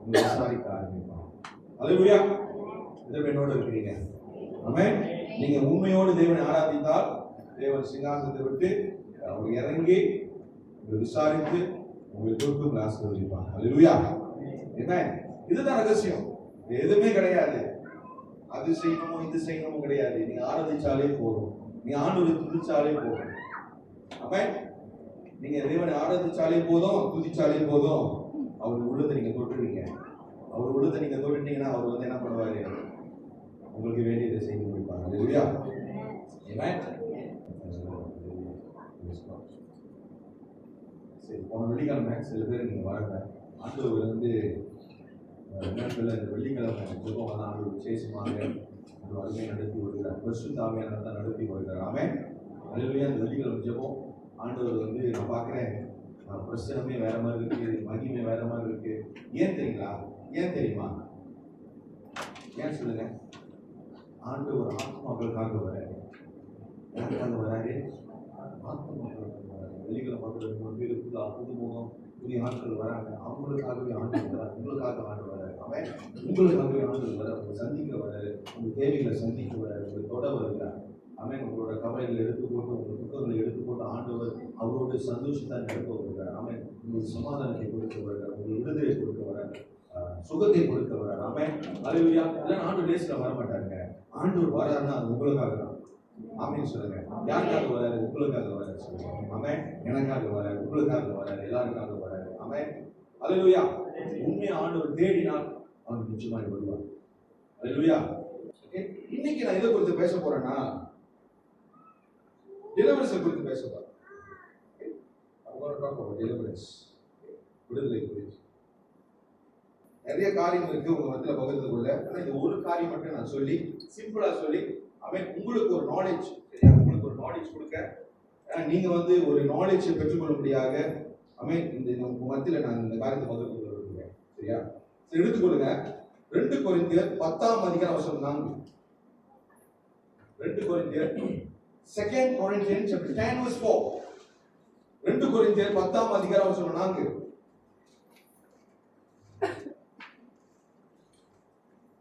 உங்களை விசாரிக்க ஆரம்பிப்பான். அல்லேலூயா. இதில் என்னோட இருக்கிறீங்க. ஆமென். நீங்க உண்மையோடு தேவனை ஆராதித்தால் தேவன் சிங்காசனத்தை விட்டு அவர் இறங்கி உங்களை விசாரித்து உங்களை தொட்டு உங்களை ஆசீர்வதிப்பாங்க. அல்லேலூயா. ஆமென். இதுதான் ரகசியம். எதுவுமே கிடையாது. அது செய்யணுமோ இது செய்யணுமோ கிடையாது. நீங்க ஆராதிச்சாலே போதும். நீங்க ஆண்டவரை துதிச்சாலே போதும். ஆமென். நீங்க தேவனை ஆராதிச்சாலே போதும், துதிச்சாலே போதும். அவர் உள்ளதை நீங்க தொட்டுருவீங்க. அவர் உள்ளதை நீங்க தொட்டுட்டீங்கன்னா அவர் வந்து என்ன பண்ணுவாரு? உங்களுக்கு வேண்டியதை செய்து முடிப்பாங்க. அல்லேலூயா. ஆமென். சரி, போன வெள்ளிக்கிழமை சில பேர் நீங்க வரல. ஆண்டவர் வந்து இந்த வெள்ளிக்கிழமை ஜெபம் வந்து ஆண்டவர் விசேஷமாக ஒரு அருமையை நடத்தி வருகிறார். பரிசுத்த ஆவியானவர் தான் நடத்தி வருகிறார். ஆமென். அல்லேலூயா. இந்த வெள்ளிக்கிழமை ஜெபம் ஆண்டவர் வந்து நான் பார்க்குறேன், பிரச்சனமே வேற மாதிரி இருக்கு, மகிமை வேற மாதிரி இருக்கு. ஏன் தெரியுங்களா? ஏன் தெரியுமா? ஏன் சொல்லுங்க? ஆண்டவர் ஆத்மாக்களுக்காக வராரு. யாருக்காக வராரு? ஆத்மாக்களுக்காக வராரு. வெள்ளிக்கிழமை பார்க்குற 3 பேர் புதுமுகம் புதிய ஆட்கள் வராங்க. அவங்களுக்காகவே ஆண்டவர் வராரு. உங்களுக்காக ஆண்டவர் வராரு. அவன் உங்களுக்காகவே ஆண்டவர் வராரு. உங்களை சந்திக்க வராரு. உங்க தேவைகளை சந்திக்க வராரு. உங்களை தொட வருகிறார். அவன் உங்களோட கவலைகளை எடுத்துக்கொண்டு உங்கள் துக்கங்களை எடுத்துக்கொண்டு ஆண்டவர் அவரோட சந்தோஷத்தை நடத்த வருகிறார். அவன் உங்களுக்கு சமாதானத்தை கொடுக்க வருகிறார். உங்களுக்கு விடுதலை கொடுக்க வரார். சுகத்தை கொடுக்க வரார். அவன் அல்லேலூயா. இல்லைன்னா ஆண்டவர் லேசில் வரமாட்டாங்க. ஆண்டவர் வராருன்னா அது உங்களுக்காக தான். ஆமென் சொல்லுங்க. யாருக்காக வராரு? உங்களுக்காக வராரு சொல்லுங்க. ஆமென். எனக்காக வராரு, உங்களுக்காக வராரு, எல்லாருக்காக வராரு. ஆமென். அல்லேலூயா. உண்மையா ஆண்டவர் தேடினால் அவனுக்கு நிச்சயமாய் வருவார். அல்லேலூயா. இன்னைக்கு நான் எதை குறித்து பேச போறேன்னா டெலிவரன்ஸ் குறித்து பேச போறேன். டெலிவரன்ஸ், விடுதலை குறித்து நிறைய காரியம் இருக்கு உங்க மத்தியில பகிர்ந்து கொள்ள. ஆனா இந்த ஒரு காரியம் மட்டும் நான் சொல்லி சிம்பிளா சொல்லி அவன் உங்களுக்கு ஒரு நாலேஜ், சரியா? உங்களுக்கு ஒரு நாலேஜ் கொடுக்க, நீங்க வந்து ஒரு நாலேஜ் பெற்றுக்கொள்ளும்படியாக அவன் இந்த உங்க மத்தியில நான் இந்த காரியத்தை பகிர்ந்து கொள்ள விரும்புகிறேன். சரியா? சரி, எடுத்துக்கொள்ளுங்க. 2 கொரிந்தியர் 10ஆம் அதிகாரம் வசனம் 4. 2 கொரிந்தியர் 2 Corinthians chapter 10 verse 4. 2 கொரிந்தியர் 10ஆம் அதிகாரம் வசனம் 4.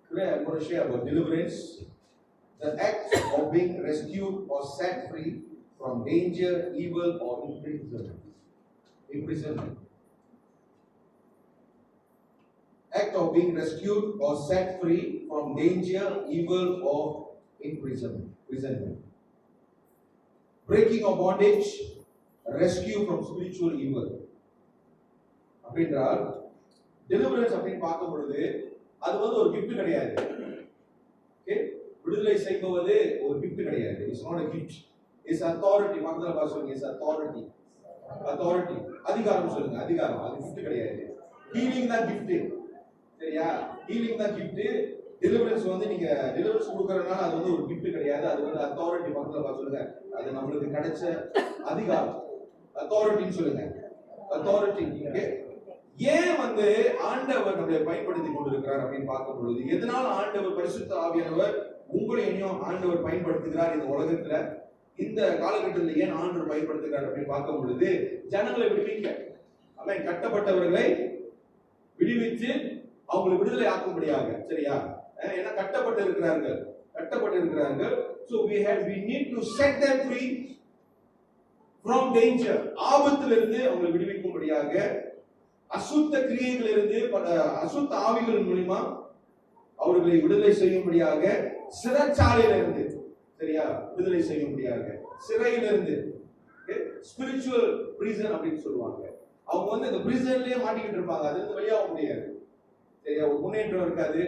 Today I'm going to share about deliverance, the act of being rescued or set free from danger, evil or imprisonment. Act of being rescued or set free from danger, evil or imprisonment. Breaking of bondage, rescue from spiritual evil. அப்படின்றால் deliverance அப்படின்னு பார்க்கும் பொழுது அது வந்து ஒரு gift கிடையாது. Okay, விடுதலை செய்வது ஒரு gift கிடையாது. It's not a gift. It's authority. பக்கத்துல பாஸ் சொல்லுங்க. It's authority. அதிகாரம் சொல்லுங்க. அதிகாரம். அது gift கிடையாது. ஹீலிங் தான் gift. சரியா? ஹீலிங் தான் gift. டெலிவரன்ஸ் வந்து நீங்க டெலிவரன்ஸ் கொடுக்கறதுனால அது வந்து ஒரு gift கிடையாது. அது வந்து authority. பக்கத்துல பாஸ் சொல்லுங்க. அது நமக்கு கிடைச்ச அதிகாரம். authorityன்னு சொல்லுங்க. authority. ஓகே, ஏன் வந்து ஆண்டவர் நம்மளை பயன்படுத்தி கொண்டிருக்கிறார் அப்படின்னு பார்க்கும் பொழுது, எதனால ஆண்டவர் பரிசுத்த ஆவியானவர் உங்களையும் ஆண்டவர் பயன்படுத்துகிறார் இந்த உலகத்துல, இந்த காலகட்டத்தில் ஏன் ஆண்டவர் பயன்படுத்துகிறார் அப்படின்னு பார்க்கும் பொழுது, ஜனங்களை விடுவிக்க, அவன் கட்டப்பட்டவர்களை விடுவித்து அவங்களை விடுதலை ஆக்கும்படியாக. சரியா? ஏன்னா கட்டப்பட்டு இருக்கிறார்கள். so we need to set them free from danger. ஆபத்திலிருந்து அவங்களை விடுவிக்கும்படியாக, அசுத்த கிரியைகளிலிருந்து, அசுத்த ஆவிகளின் மூலமா அவர்களை விடுதலை செய்யும்படியாக, சிறைச்சாலையிலிருந்து, சரியா, விடுதலை செய்யும்படியாக, சிறையிலிருந்து, ஸ்பிரிச்சுவல் பிரிசன் அப்படின்னு சொல்லுவாங்க. அவங்க வந்து இந்த பிரிசன்லயே மாட்டிக்கிட்டு இருப்பாங்க. அதுல இருந்து வெளியாக முடியாது. சரியா? ஒரு முன்னேற்றம் இருக்காது.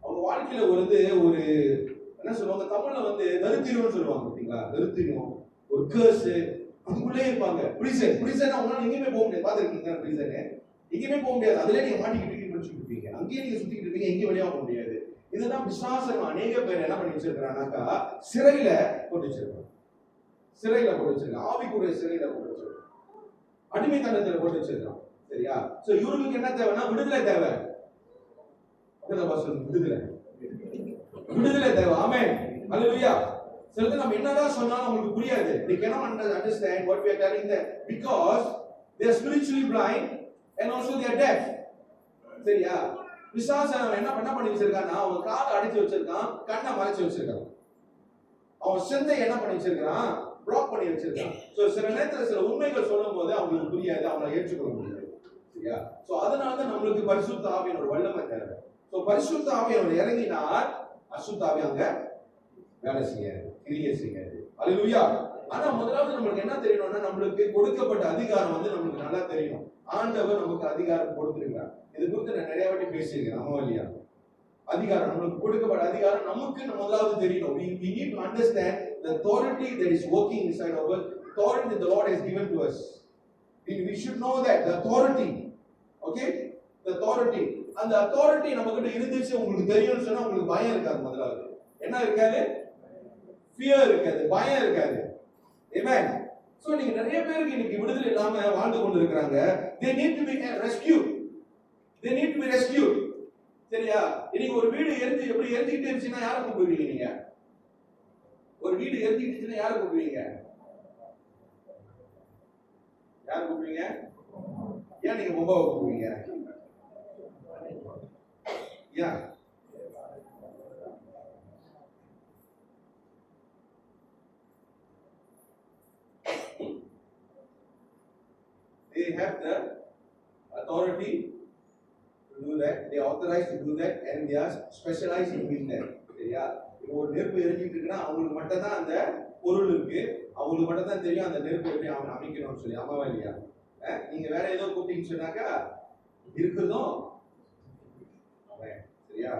அவங்க வாழ்க்கையில ஒரு என்ன சொல்லுவாங்க, தமிழ்ல வந்து தரித்திரம்னு சொல்லுவாங்க. பார்த்தீங்களா? தரித்திரம், ஒரு கேர்ஸ், அதுக்குள்ளே இருப்பாங்க. பிரிசன் அவங்களால எங்கேயுமே போக முடியாது. பார்த்துருக்கீங்க? பிரிசனு எங்கேயுமே போக முடியாது. அதுல நீங்க மாட்டிக்கிட்டு படிச்சுட்டு இருப்பீங்க. அங்கேயே நீங்க சுத்திக்கிட்டு இருப்பீங்க. எங்கேயும் வெளியாக போக முடியாது. இதுதான் விசுவாசம். அநேக பேர் என்ன பண்ணி வச்சிருக்கிறாங்கனாக்கா, சிறையில போட்டு வச்சிருக்காங்க. ஆவிக்குரிய சிறையில போட்டு வச்சிருக்காங்க. அடிமைத்தனத்துல போட்டு வச்சிருக்காங்க. சரியா? சோ இவங்களுக்கு என்ன தேவைன்னா விடுதலை தேவை. விடுதலை தேவை. ஆமென். அல்லேலூயா. சிலது நம்ம என்னதான் சொன்னாலும் அவங்களுக்கு புரியாது. they cannot understand what we are telling them because they are spiritually blind and also they are deaf. சரியா? பிசாசு அவன் என்ன பண்ணி வச்சிருக்கான்னா, அவன் காதை அடைச்சு வச்சிருக்கான், கண்ணை மறைச்சு வச்சிருக்கான். அவன் சிந்தை என்ன பண்ணி வச்சிருக்கான், பிளாக் பண்ணி வச்சிருக்கான். சோ சில நேரத்துல சில உண்மைகள் சொல்லும் போது அவங்களுக்கு புரியாது, அவங்களை ஏற்றுக்கொள்ள முடியாது. சரியா? சோ அதனாலதான் நம்மளுக்கு பரிசுத்த ஆவியோட வல்லமை தேவை. சோ பரிசுத்த ஆவியோட இறங்கினார், அசுத்த ஆவி அங்க வேலை செய்யாது, கிரியை செய்யாது. அல்லேலூயா. ஆனா முதலாவது நம்மளுக்கு என்ன தெரியணும்னா, நம்மளுக்கு கொடுக்கப்பட்ட அதிகாரம் நம்மளுக்கு நல்லா தெரியணும். ஆண்டவர் நமக்கு அதிகாரம் கொடுத்திருக்கிறார். இது குறித்து நான் நிறைய வாட்டி பேசியிருக்கேன். ஆமா இல்லையா? அதிகாரம் நம்மளுக்கு கொடுக்கப்பட்ட அதிகாரம் நமக்கு முதலாவது தெரியணும். We need to understand the authority that is working inside of us, authority that the Lord has given to us. We should know that the authority, okay, the authority, அந்த authority நமக்கிட்ட இருந்துச்சு உங்களுக்கு தெரியும்னு சொன்னா உங்களுக்கு பயம் இருக்காது. முதலாவது என்ன இருக்காது? fear இருக்காது, பயம் இருக்காது. Amen. So நீங்க நிறைய பேருக்கு இன்னைக்கு விடுதலை இல்லாம வாழ்ந்து கொண்டு இருக்காங்க. They need to be rescued. They need to be rescued. சரியா? இன்னைக்கு ஒரு வீடு எப்படி எரிஞ்சிட்டே இருந்துச்சுன்னா யாரை கூப்பிடுவீங்க நீங்க? ஒரு வீடு எரிஞ்சிட்டுச்சுன்னா யாரை கூப்பிடுவீங்க? யாரை கூப்பிடுவீங்க? ஏன் நீங்க பொம்பாவை கூப்பிடுவீங்க? ஏன்? They have the authority to do that. They are authorized to do that, and they are specialized in doing that. சரியா? இப்போ ஒரு நெருப்பு எரிஞ்சிட்டு இருக்குன்னா அவங்களுக்கு மட்டும் தான் அந்த பொருள் இருக்கு, அவங்களுக்கு மட்டும் தான் தெரியும் அந்த நெருப்பு எப்படி அவங்க அமைக்கணும்னு சொல்லி. ஆமாவா இல்லையா? நீங்க வேற ஏதோ கூப்பிட்டீங்கன்னு சொன்னாக்கா இருக்குதும். சரியா?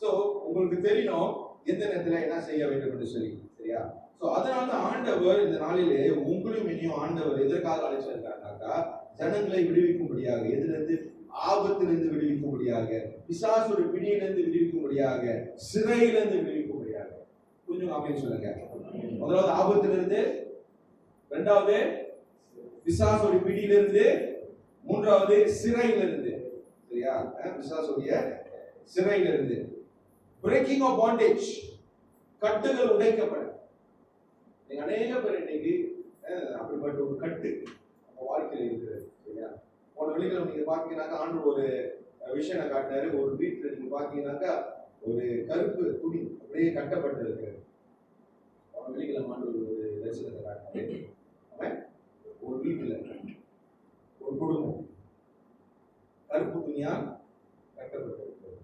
சோ உங்களுக்கு தெரியணும் எந்த நேரத்துல என்ன செய்ய வேண்டும் என்று சொல்லி. சரியா? சோ அதனால ஆண்டவர் இந்த நாளிலே உங்களையும் என்னையும் ஆண்டவர் எதற்காக அழைச்சிருக்காருனாக்கா, ஜனங்களை விடுவிக்கும்படியாக, எதிலிருந்து, ஆபத்திலிருந்து விடுவிக்கும்படியாக, பிசாசுடைய பிடியிலிருந்து விடுவிக்கும்படியாக, சிறையிலிருந்து விடுவிக்கும்படியாக. புரிஞ்சுங்க? ஆமென் சொல்லுங்க. முதலாவது ஆபத்திலிருந்து, இரண்டாவது பிசாசுடைய பிடியிலிருந்து, மூன்றாவது சிறையிலிருந்து. சரியா? பிசாசுடைய சிறையிலிருந்து. பிரேக்கிங் ஆஃப் பாண்டேஜ், கட்டுகள் உடைக்கப்பட. நீங்க அநேக பேர் இன்னைக்கு அப்படிப்பட்ட ஒரு கட்டு நம்ம வாழ்க்கையில் இருக்கிறது. சரியா? போன வெள்ளிக்கிழமை நீங்க பாத்தீங்கன்னாக்கா ஆண்டு ஒரு விஷயம் காட்டினாரு. ஒரு வீட்டுல நீங்க பாத்தீங்கன்னாக்கா ஒரு கருப்பு துணி அப்படியே கட்டப்பட்டு இருக்கிறது. போன வெள்ளிக்கிழமை ஆண்டு ஒரு தரிசனத்தை காட்டினாரு. ஒரு வீட்டுல ஒரு குடும்பம் கருப்பு துணியால் கட்டப்பட்டு இருக்கிறது.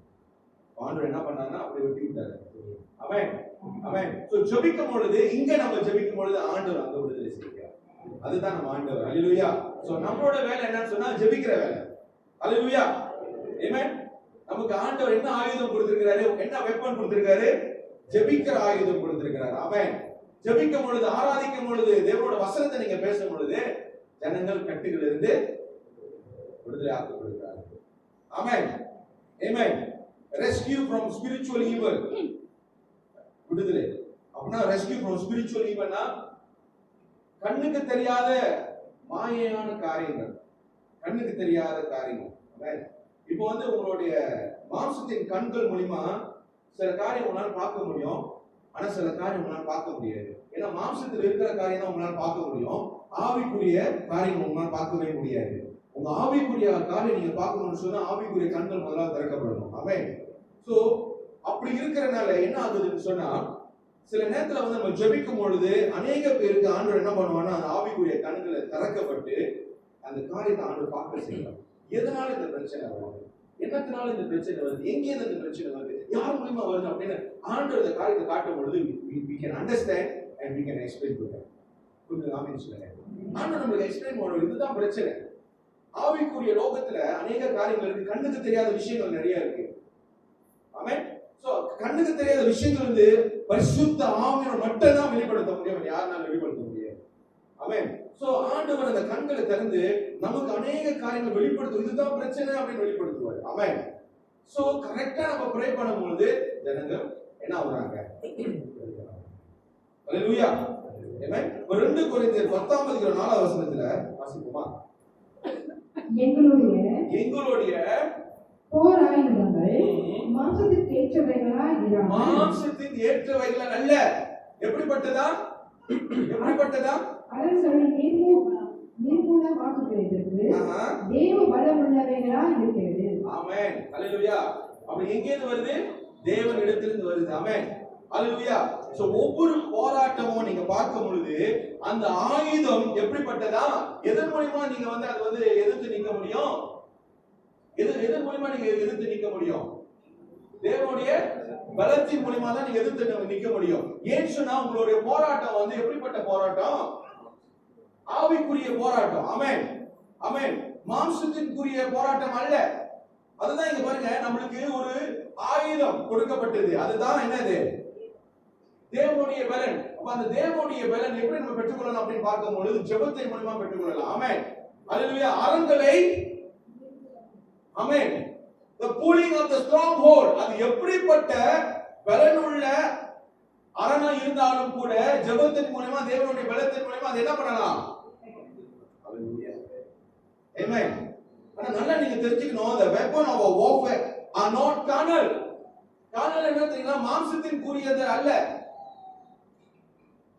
ஆண்டவர் என்ன பண்ணாருன்னா அப்படியே வெட்டி விட்டாரு. ஆமென். ஆமென். சோ ஜெபிக்கும் பொழுது, இங்க நம்ம ஜெபிக்கும் பொழுது ஆண்டவர் அங்க விடுதலை செய்கிறார். அதுதான் நம்ம ஆண்டவர். அல்லேலூயா. சோ நம்மளோட வேலை என்னன்னு சொன்னா ஜெபிக்கிற வேலை. அல்லேலூயா. ஆமென். நமக்கு ஆண்டவர் என்ன ஆயுதம் கொடுத்திருக்காரு? என்ன வெப்பன் கொடுத்திருக்காரு? ஜெபிக்கிற ஆயுதம் கொடுத்திருக்காரு. ஆமென். ஜெபிக்கும் பொழுது, ஆராதிக்கும் பொழுது, தேவனோட வசனத்தை நீங்க பேசும் பொழுது ஜனங்கள் கட்டுகளிலிருந்து விடுதலை ஆக்கப்படுகிறார்கள். ஆமென். ஆமென். Rescue from spiritual evil. விடுதலை. அப்படின்னா ரெஸ்கியூ ஃப்ரம் ஸ்பிரிச்சுவல் ஈவல்னா கண்ணுக்கு தெரியாத மாயையான காரியங்கள், கண்ணுக்கு தெரியாத காரியங்கள். இப்போ உங்களுடைய மாம்சத்தின் கண்கள் மூலமா சில காரியம் உங்களால பார்க்க முடியும், ஆனா சில காரியம் உங்களால பார்க்க முடியாது. ஏன்னா மாம்சத்தில் இருக்கிற காரியம் தான் உங்களால பார்க்க முடியும், ஆவிக்குரிய காரியம் உங்களால பார்க்கவே முடியாது. உங்க ஆவிக்குரிய காரியம் நீங்க பார்க்கணும்னு சொன்னா ஆவிக்குரிய கண்கள் முதல்ல திறக்கப்படணும். ஆமென். சோ அப்படி இருக்கிறனால என்ன ஆகுதுன்னு சொன்னா, சில நேரத்துல நம்ம ஜெபிக்கும் பொழுது அநேக பேருக்கு ஆண்டவர் என்ன பண்ணுவான்னா அந்த ஆவிக்குரிய கண்களை திறக்கப்பட்டு அந்த காரியத்தை ஆண்டவர் பார்க்க செய்யலாம். எதனால இந்த பிரச்சனை வருது, என்னத்தினால இந்த பிரச்சனை வருது, எங்கே இந்த பிரச்சனை வருது, யார் மூலமா வருது அப்படின்னு ஆண்டவர் இந்த காரியத்தை காட்டும் பொழுது we can understand and we can explain to them. கொஞ்சம் ஆமென் சொல்லுங்க. ஆண்டவர் நமக்கு எக்ஸ்பிளைன் பண்ணுவார், இதுதான் பிரச்சனை. ஆவிக்குரிய லோகத்துல அநேக காரியங்கள் இருக்கு, கண்ணுக்கு தெரியாத விஷயங்கள் நிறைய இருக்கு. ஆமென். சோ கண்ணுக்கு தெரியாத விஷயங்கள் பரிசுத்த ஆவியானவர் மட்டும் தான் வெளிப்படுத்த முடியும், யாரால வெளிப்படுத்த முடியாது. ஆமென். சோ ஆண்டவர் அந்த கண்களை திறந்து நமக்கு அநேக காரியங்கள் வெளிப்படுத்தும், இதுதான் பிரச்சனை அப்படின்னு வெளிப்படுத்துவார். ஆமென். சோ கரெக்ட்டா நம்ம ப்ரே பண்ணும்போது ஜனங்கள் என்ன ஆகுறாங்க? ஹalleluya. ஆமென். 2 கொரிந்தியர் 10:4 வாசிப்போமா? எங்களுடைய போர் ஆயுதங்கள் மாம்சத்திற்கு ஏற்றவைகளா அல்ல. எப்படிப்பட்டதா? அரண்களை நிர்மூலமாக்குவதற்கு தேவ பலமுள்ளவைகளா இருக்கிறது. ஆமென். ஹalleluya. அப்ப எங்க இருந்து வருது? தேவன் இடத்திலிருந்து வருது. ஆமென். ஹalleluya. சோ ஒவ்வொரு போராட்டமும் நீங்க பார்க்கும் பொழுது அந்த ஆயுதம் எப்படிப்பட்டதா? எதன் மூலமா நீங்க அது எதிர்த்து நிக்க முடியும்? எதன் மூலமா நீங்க எதிர்த்து நிக்க முடியும்? தேவனுடைய பலத்தின் மூலமா தான் நீங்க எதிர்த்து நிக்க முடியும். ஏன் சொன்னா உங்களுடைய போராட்டம் எப்படிப்பட்ட போராட்டம்? ஆவிக்குரிய போராட்டம். ஆமென். ஆமென். மாம்சத்திற்குரிய போராட்டம் அல்ல. அதுதான் இங்க பாருங்க, நம்மளுக்கு ஒரு ஆயுதம் கொடுக்கப்பட்டது. அதுதான் என்னது? தேவனுடைய பலன். அப்ப அந்த தேவனுடைய பலன் எப்படி நம்ம பெற்றுக்கொள்ளலாம் அப்படின்னு பார்க்கும்போது ஜெபத்தின் மூலமா பெற்றுக்கொள்ளலாம். ஆமென். ஹalleluya. அரண்களை ஆமென். the pulling of the stronghold, அது எப்படிப்பட்ட பலன் உள்ள அரணா இருந்தாலும் கூட ஜெபத்தின் மூலமா தேவனுடைய பலத்தின் மூலமா அது என்ன பண்ணலாம்? ஹalleluya. ஆமென். ஆனா நல்லா நீங்க தெரிஞ்சுக்கணும், the weapon of our warfare are not carnal. carnal என்ன தெரியுமா? மாம்சத்தின் கூறியது அல்ல.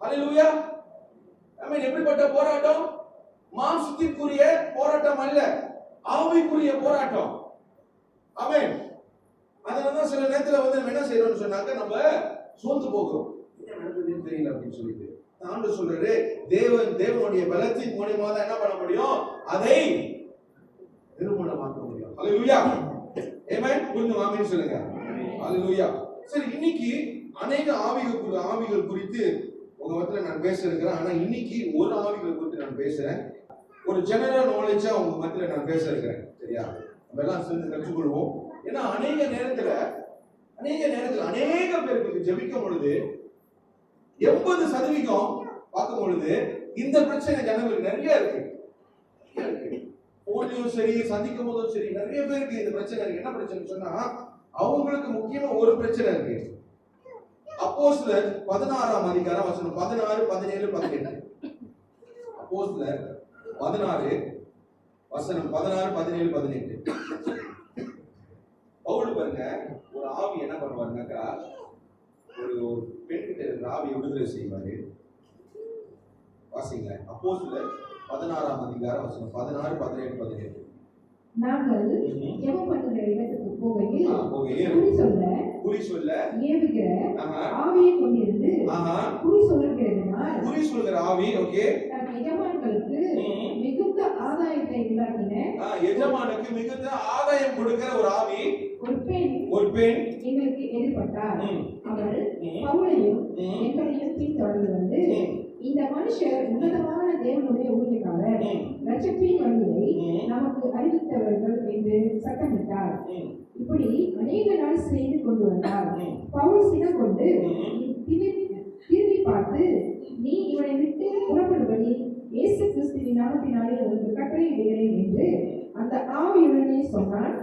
ஹalleluya. ஆமென். எப்படிப்பட்ட போராட்டம்? மாம்சத்திற்குரிய போராட்டம் அல்ல, ஆவிக்குரிய போராட்டம். ஆமென். அதனால சில நேரத்துல நம்ம என்ன செய்யறோம்னு சொன்னாக்க நம்ம சோர்ந்து போகிறோம். என்ன நடக்குதுன்னு தெரியல அப்படின்னு சொல்லிட்டு ஆண்டவர் சொல்றாரு, தேவனுடைய பலத்தின் மூலமா தான் என்ன பண்ண முடியும்? அதை நிர்மூலமாக்க முடியும். ஹalleluya. ஆமென். கொஞ்சம் ஆமென் சொல்லுங்க. ஹalleluya. சரி, இன்னைக்கு அநேக ஆவிகள் குறித்து உங்க மத்தியில நான் பேச இருக்கிறேன். ஆனா இன்னைக்கு ஒரு ஆவிகள் குறித்து நான் பேசுறேன். ஒரு ஜெனரல் நாலேஜா உங்க மத்தியில நான் பேச இருக்கிறேன். சரியா? நம்ம எல்லாம் சேர்ந்து கற்றுக்கொள்வோம். ஏன்னா அநேக நேரத்துல அநேக பேருக்கு ஜெபிக்கும் பொழுது 80% பார்க்கும் பொழுது இந்த பிரச்சனை ஜனங்களுக்கு நிறைய இருக்கு. போன்லயும் சரி, சந்திக்கும் போதும் சரி, நிறைய பேருக்கு இந்த பிரச்சனை இருக்கு. என்ன பிரச்சனை சொன்னா, அவங்களுக்கு முக்கியமா ஒரு பிரச்சனை இருக்கு. அப்போஸ்தலர் 16ஆம் அதிகாரம் வசனம் 16, 17, 18. அப்போஸ்தலர் 16 வசனம் 16, 17, 18. பவுல் பாருங்க, ஒரு ஆவி என்ன பண்ணுவாருனாக்கா, ஒரு பெண் கிட்ட இருக்கிற ஆவியை விடுதலை செய்வாரு. வாசிங்க. அப்போஸ்தலர் 16ஆம் அதிகாரம் வசனம் 16, 17, 18. நாங்கள் ஜெபம் பண்ணுகிற இடத்துக்கு போகையில் குறி சொல்ல ஏவுகிற ஆவியை கொண்டிருந்து குறி சொல்லுகிற ஆவி, ஓகே, தன் எஜமான்களுக்கு மிகுந்த ஆதாயத்தை உண்டாக்கின, எஜமானுக்கு மிகுந்த ஆதாயம் கொடுக்கிற ஒரு ஆவி, ஒரு பெண் எங்களுக்கு எதிர்பட்டார். அவள் பவுலையும் எங்களையும் பின்தொடர்ந்து வந்து, இந்த மனுஷர் உன்னதமான தேவனுடைய ஊழியக்காரர், இரட்சத்தின் வழியை நமக்கு அறிவித்தவர்கள் என்று சத்தமிட்டார். இப்படி அநேக நாள் செய்து கொண்டு வந்தார். பவுல் சினம் கொண்டு திரும்பி பார்த்து, நீ இவனை விட்டு புறப்படும்படி இயேசு கிறிஸ்துவின் நாமத்தினாலே உனக்கு கட்டளையிடுகிறேன் என்று அந்த ஆவியுடனே சொன்னான்.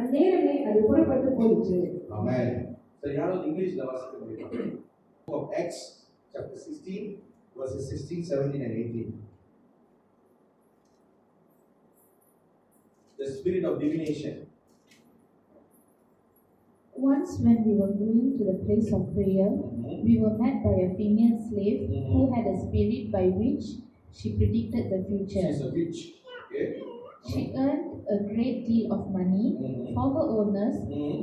அந்நேரமே அது புறப்பட்டு போயிற்று. ஆமென். சரி, யாராவது இங்கிலீஷ்ல வாசிக்க முடியுமா? Acts chapter 16 verses 16, 17 and 18. The spirit of divination. Once when we were going to the place of prayer, we were met by a female slave who had a spirit by which she predicted the future. She is a witch. Okay. She earned a great deal of money for her owners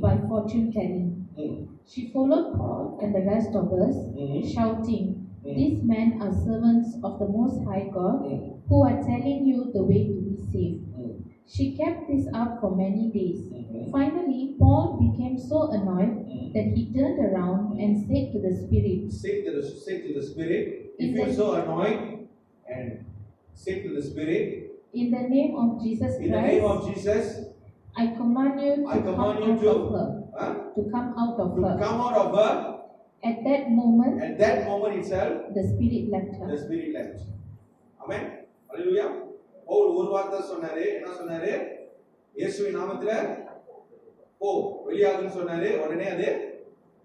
by fortune telling. She followed Paul and the rest of us, shouting, "These men are servants of the Most High God, who are telling you the way to be saved." She kept this up for many days. Finally, Paul became so annoyed that he turned around and said to the spirit, if you are so annoyed, and say to the spirit, "In the name of Jesus Christ, in the name of Jesus, I command you to come out of her." To come out of her. Come out of her. At that moment itself, the spirit left her. The spirit left. Amen. Hallelujah. Pavul ஒரு வார்த்தை சொன்னாரு. என்ன சொன்னாரு? இயேசுவின் நாமத்திலே போ, வெளியாகுன்னு சொன்னாரு. உடனே அது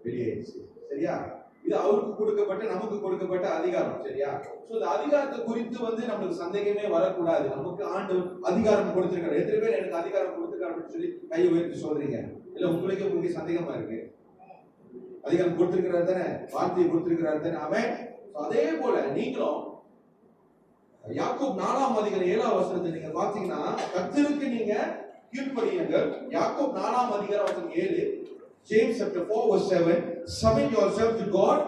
வெளியேறிச்சு. சரியா? இது அவருக்கு கொடுக்கப்பட்ட, நமக்கு கொடுக்கப்பட்ட அதிகாரம். சரியா? சோ இந்த அதிகாரத்தை குறித்து நமக்கு சந்தேகமே வரக்கூடாது. நமக்கு ஆண்டவர் அதிகாரம் கொடுத்திருக்காரு. எத்தனை பேர் எனக்கு அதிகாரம் கொடுத்திருக்காருன்னு சொல்லி கையை உயர்த்தி சொல்றீங்க? இல்ல உங்களுக்கு சந்தேகமா இருக்கு? அதிகாரம் கொடுத்திருக்கிறார் தானே, வார்த்தையை கொடுத்திருக்கிறார் தானே. ஆமென். அதே போல நீங்களும் யாக்கோபு 4ஆம் அதிகாரம் 7ஆம் வசனத்தை நீங்க பாத்தீங்கன்னா, கர்த்தருக்கு நீங்க கீழ்ப்படியுங்கள். யாக்கோப் 4ஆம் அதிகாரம் வசனம் 7, James chapter 4 verse 7, submit yourself to God,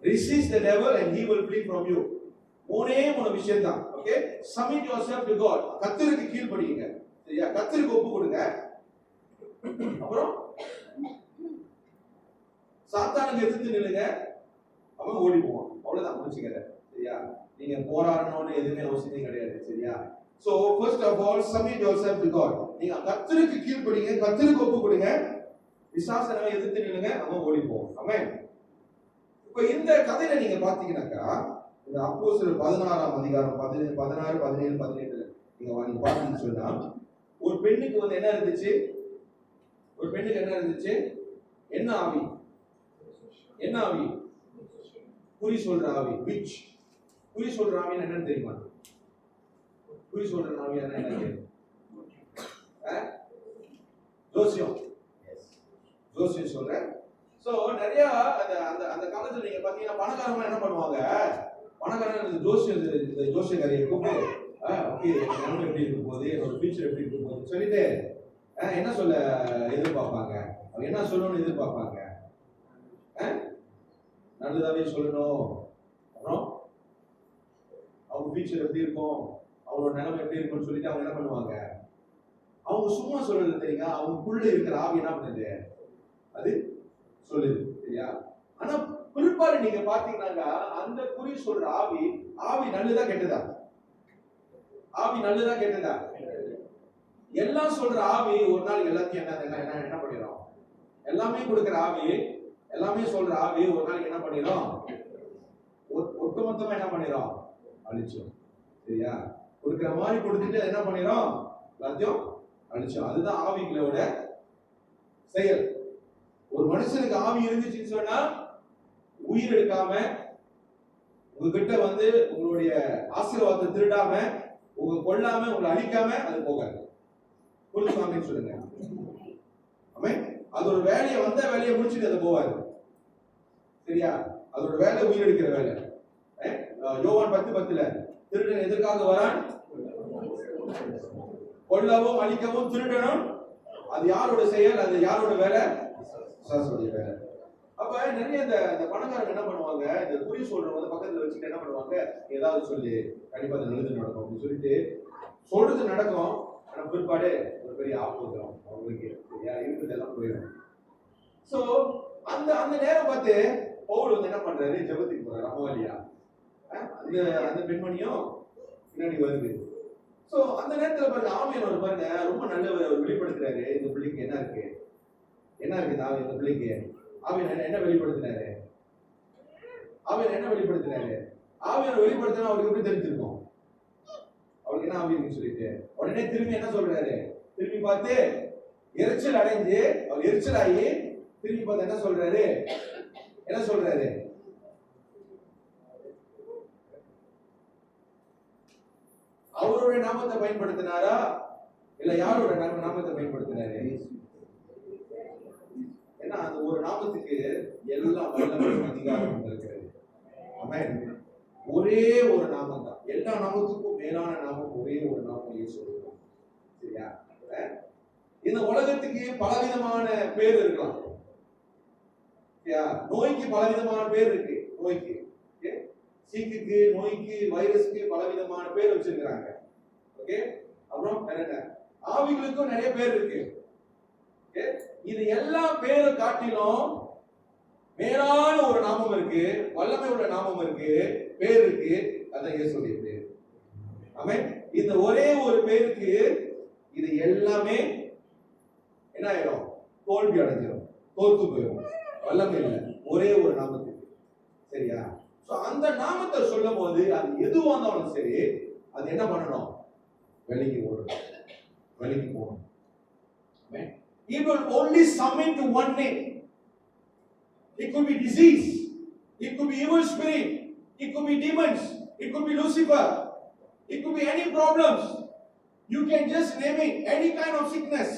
resist the devil and he will flee from you. மூணே விஷயம் தான். Okay, submit yourself to God, கர்த்தருக்கு கீழ்ப்படியுங்க. சரியா, கர்த்தருக்கு ஒப்பு கொடுங்க. அப்புறம் சாத்தானுக்கு எதிர்த்து நில்லுங்க, அவன் ஓடி போவான். அவ்வளவுதான், முடிச்சுக்கிறேன். சரியா, நீங்க போராடணும்னு எதுவுமே அவசியம் கிடையாது. சரியா, so first of all submit yourself to God. நீங்க கர்த்தருக்கு கீழ்ப்படிங்க, கர்த்தருக்கு ஒப்பு கொடுங்க. விசுவாசனை எதிர்த்து நில்லுங்க, அவன் ஓடி போவான். ஆமென். இப்போ இந்த கதையில நீங்க பாத்தீங்கன்னாக்கா, இந்த அப்போஸ்தலர் 16ஆம் அதிகாரம் 16, 17, 18 நீங்க பாத்தீங்கன்னு சொன்னா, ஒரு பெண்ணுக்கு வந்து என்ன இருந்துச்சு? ஒரு பெண்ணுக்கு என்ன இருந்துச்சு? என்ன ஆவி? என்ன ஆவி? குறி சொல்ற ஆவி. விச் குறி சொல்ற ஆவி என்னன்னு தெரியுமா? குறி சொல்ற ஆவி என்ன தெரியும்? ஜோசியம். ஜோசியம் சொல்ற. சோ நிறைய அந்த காலத்துல நீங்க பாத்தீங்கன்னா பணக்காரங்க என்ன பண்ணுவாங்க? பணக்காரங்க இந்த ஜோசியக்காரியை கூப்பிட்டு ஓகே என்ன எப்படி இருக்க போகுது, என்னோட ஃபியூச்சர் எப்படி இருக்க போகுதுன்னு சொல்லிட்டு என்ன சொல்ல எதிர்பார்ப்பாங்க? அவங்க என்ன சொல்லணும்னு எதிர்பார்ப்பாங்க? நல்லதாவே சொல்லணும். அப்புறம் அவங்க ஃபியூச்சர் எப்படி இருக்கும், அவங்களோட நிலைமை எப்படி இருக்கும்னு சொல்லிட்டு அவங்க என்ன பண்ணுவாங்க? அவங்க சும்மா சொல்றது தெரியுங்க, அவங்களுக்குள்ள இருக்கிற ஆவி என்ன பண்ணுது? அது சொல்லுது. சரியா, ஆனா பிற்பாடு நீங்க பாத்தீங்கன்னாக்கா அந்த குறி சொல்ற ஆவி நல்லதா கெட்டதா? ஆவி நல்லதா கெட்டதா? எல்லாம் சொல்ற ஆவி ஒரு நாள் எல்லாத்தையும் என்ன பண்ணிடும்? எல்லாமே கொடுக்கிற ஆவி, எல்லாமே சொல்ற ஆவி ஒரு நாளைக்கு என்ன பண்ணிடும்? ஒட்டுமொத்தமா என்ன பண்ணிடும்? அழிச்சிடும். சரியா, கொடுக்கிற மாதிரி கொடுத்துட்டு என்ன பண்ணிடும்? எல்லாத்தையும் அழிச்சிடும். அதுதான் ஆவிகளோட செயல். ஒரு மனுஷனுக்கு ஆவி இருந்துச்சுன்னு சொன்னா உயிர் எடுக்காம, உங்ககிட்ட வந்து உங்களுடைய ஆசீர்வாதத்தை திருடாம, உங்க கொள்ளாம, உங்களை அழிக்காம அது போகாது. புரிஞ்சுக்காமன்னு சொல்லுங்க. ஆமென். அதோட வேலையை வந்த வேலையை முடிச்சுட்டு அது போவாது. சரியா, அதோட வேலை உயிர் எடுக்கிற வேலை. யோவான் 10:10 திருடன் எதற்காக வரான்? கொல்லவும் அழிக்கவும் திருடணும். அது யாரோட செயல்? அது யாரோட வேலை? பிசாசுடைய வேலை. அப்ப நிறைய இந்த பணக்காரங்க என்ன பண்ணுவாங்க? இந்த குறி சொல்றவங்க பக்கத்துல வச்சுட்டு என்ன பண்ணுவாங்க? ஏதாவது சொல்லி கண்டிப்பா அது நல்லது நடக்கும் அப்படின்னு சொல்லிட்டு சொல்றது நடக்கும். ஆனா பிற்பாடு ஒரு பெரிய ஆபத்து வந்துடும் அவங்களுக்கு. இருக்கிறது எல்லாம் போயிடும். சோ அந்த நேரம் பார்த்து பவுல் வந்து என்ன பண்றாரு? ஜெபத்துக்கு போறாரு. அமோலியா அந்த பெண்மணியும் பின்னாடி வருது. சோ அந்த நேரத்துல பாருங்க, ஆவியானவர் பாருங்க ரொம்ப நல்ல வெளிப்படுத்துறாரு. இந்த பிள்ளைக்கு என்ன இருக்கு, என்ன இருக்குது ஆவி இந்த பிள்ளைக்கு? ஆவியானவர் என்ன வெளிப்படுத்தினாரு? ஆவியானவர் என்ன வெளிப்படுத்தினாரு? ஆவியானவர் வெளிப்படுத்தினா அவருக்கு எப்படி தெரிஞ்சிருக்கும்? அவருக்கு என்ன ஆவி இருக்குன்னு சொல்லிட்டு உடனே திரும்பி என்ன சொல்றாரு? திரும்பி பார்த்து எரிச்சல் அடைஞ்சு, அவர் எரிச்சல் ஆகி திரும்பி பார்த்து என்ன சொல்றாரு? என்ன சொல்றாரு? அவருடைய நாமத்தை பயன்படுத்தினாரா இல்ல யாரோட நாமத்தை பயன்படுத்தினாரு? ஏன்னா அந்த ஒரு நாமத்துக்கு எல்லா வல்லமையும் அதிகாரம் இருக்கிறது. ஆமென். ஒரே ஒரு நாமம் தான். எல்லா நாமத்துக்கும் மேலான நாமம் ஒரே ஒரு நாமம், இயேசு. சரியா, இந்த உலகத்துக்கு பலவிதமான பேர் இருக்கலாம். நோய்க்கு பலவிதமான பேர் இருக்கு. நோய்க்கு, சீக்குக்கு, நோய்க்கு, வைரஸ்க்கு பலவிதமான பேர் வச்சிருக்கிறாங்க. ஓகே, அப்புறம் ஆவிகளுக்கும் நிறைய பேர் இருக்கு. இது எல்லா பேரை காட்டிலும் மேலான ஒரு நாமம் இருக்கு, வல்லமை உள்ள நாமம் இருக்கு, பேர் இருக்கு. அதான் இயேசுடைய பேர். ஆமென். இந்த ஒரே ஒரு பேருக்கு இது எல்லாமே என்ன ஆயிடும்? தோல்வி அடைஞ்சிடும், தோத்து போயிடும். வல்லமை இல்லை ஒரே ஒரு நாமத்துக்கு. சரியா, சோ அந்த நாமத்தை சொல்லும் போது அது எதுவா இருந்தாலும் சரி, அது என்ன பண்ணணும்? வெளிக்கு ஓடணும், வெளிக்கு போகணும். He will only submit to one name. It could be disease, it could be evil spirit, it could be demons, it could be Lucifer, it could be any problems. You can just name it, any kind of sickness.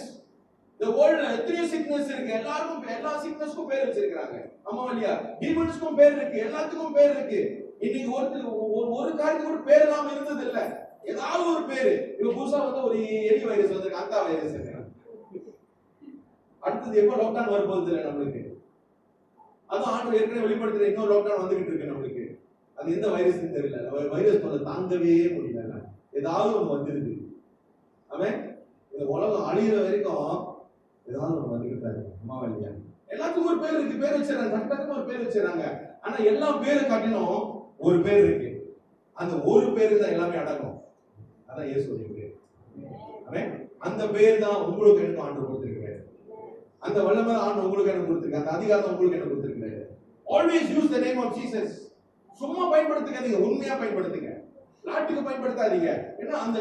The world எத்தனை sickness இருக்கு, எல்லாருக்கும் எல்லா sicknessக்கும் பேர் வச்சிருக்காங்க. ஆமா இல்லையா? demonsக்கும் பேர் இருக்கு, எல்லாத்துக்கும் பேர் இருக்கு. இன்னைக்கு ஒரு காரியத்துக்கு ஒரு பேர் இல்லாம இருந்தது இல்ல. ஏதாவது ஒரு பேரு. இப்ப புதுசா வந்து ஒரு எலி வைரஸ் வந்திருக்கு, அந்த வைரஸ் இருக்கு. அடுத்தது எப்ப லாக்டவுன் வரப்போகுது இல்லை நம்மளுக்கு. அதுவும் ஆண்டு ஏற்கனவே வெளிப்படுத்துற இன்னொரு லாக்டவுன் வந்துகிட்டு இருக்கு நம்மளுக்கு. அது எந்த வைரஸ் தெரியல. வைரஸ் வந்து தாங்கவே முடியல. ஏதாவது ஒண்ணு வந்துருது. அவன் இந்த உலகம் அழிகிற வரைக்கும் ஏதாவது ஒண்ணு வந்துகிட்டு இருக்கு. அம்மாவா இல்லையா? எல்லாத்துக்கும் ஒரு பேர் இருக்கு. பேர் வச்சிடறாங்க, டக்குன்னு ஒரு பேர் வச்சிடறாங்க. ஆனா எல்லா பேரை காட்டிலும் ஒரு பேர் இருக்கு. அந்த ஒரு பேரு தான் எல்லாமே அடங்கும். அதான் இயேசுடைய பேர். அவன் அந்த பேர் தான் உங்களுக்கு எனக்கு ஆண்டு கொடுத்திருக்கிறார். அந்த வல்லமை ஆண்டு உங்களுக்கு எனக்கு கொடுத்திருக்காரு. அந்த அதிகாரம் உங்களுக்கு எனக்கு கொடுத்திருக்கிறாரு. Always use the name of Jesus. சும்மா பயன்படுத்துங்க, உண்மையா பயன்படுத்துங்க. நாட்டுக்கு பயன்படுத்தாதீங்க. ஏன்னா அந்த